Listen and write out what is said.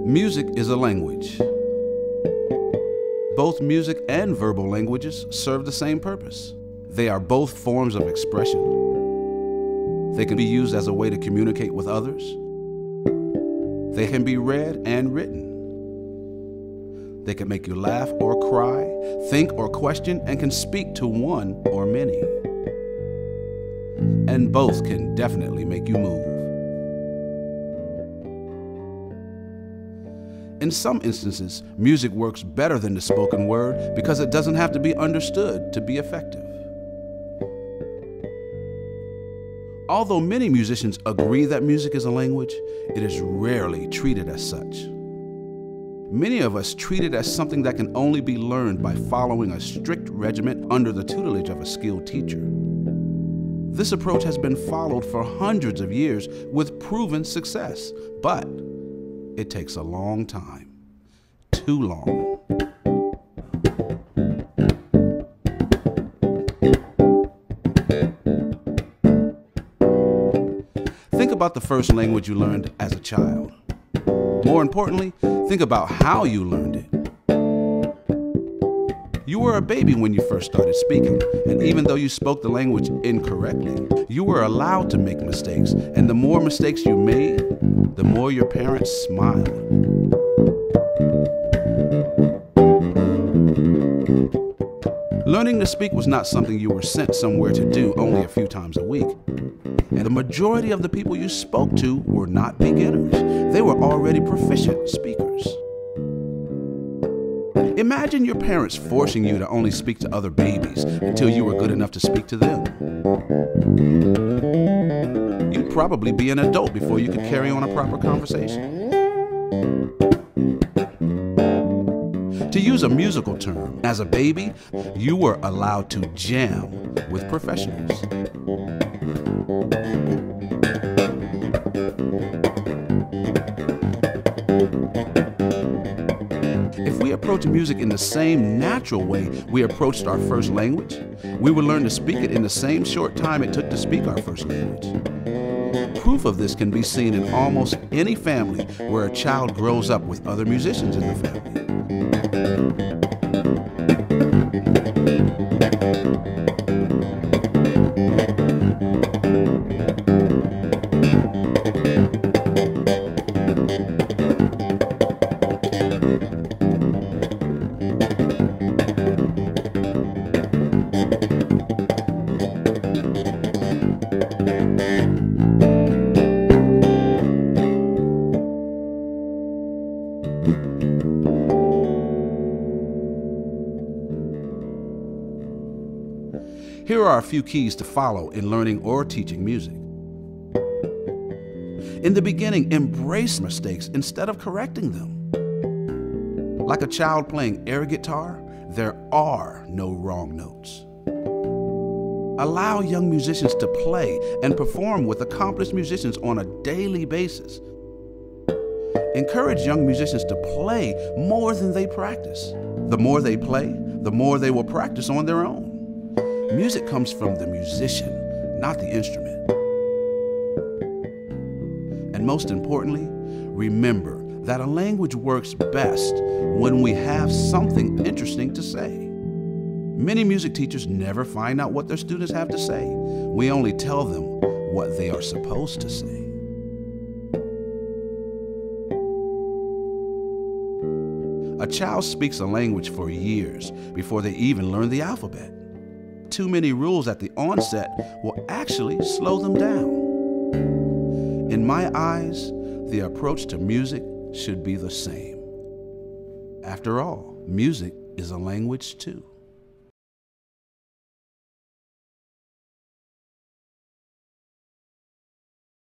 Music is a language. Both music and verbal languages serve the same purpose. They are both forms of expression. They can be used as a way to communicate with others. They can be read and written. They can make you laugh or cry, think or question, and can speak to one or many. And both can definitely make you move. In some instances, music works better than the spoken word because it doesn't have to be understood to be effective. Although many musicians agree that music is a language, it is rarely treated as such. Many of us treat it as something that can only be learned by following a strict regimen under the tutelage of a skilled teacher. This approach has been followed for hundreds of years with proven success, but it takes a long time. Too long. Think about the first language you learned as a child. More importantly, think about how you learned it. You were a baby when you first started speaking, and even though you spoke the language incorrectly, you were allowed to make mistakes, and the more mistakes you made, the more your parents smiled. Learning to speak was not something you were sent somewhere to do only a few times a week. And the majority of the people you spoke to were not beginners. They were already proficient speakers. Imagine your parents forcing you to only speak to other babies until you were good enough to speak to them. You'd probably be an adult before you could carry on a proper conversation. To use a musical term, as a baby, you were allowed to jam with professionals. If we approach music in the same natural way we approached our first language, we would learn to speak it in the same short time it took to speak our first language. Proof of this can be seen in almost any family where a child grows up with other musicians in the family. Here are a few keys to follow in learning or teaching music. In the beginning, embrace mistakes instead of correcting them. Like a child playing air guitar, there are no wrong notes. Allow young musicians to play and perform with accomplished musicians on a daily basis. Encourage young musicians to play more than they practice. The more they play, the more they will practice on their own. Music comes from the musician, not the instrument. And most importantly, remember that a language works best when we have something interesting to say. Many music teachers never find out what their students have to say. We only tell them what they are supposed to say. A child speaks a language for years before they even learn the alphabet. Too many rules at the onset will actually slow them down. In my eyes, the approach to music should be the same. After all, music is a language too.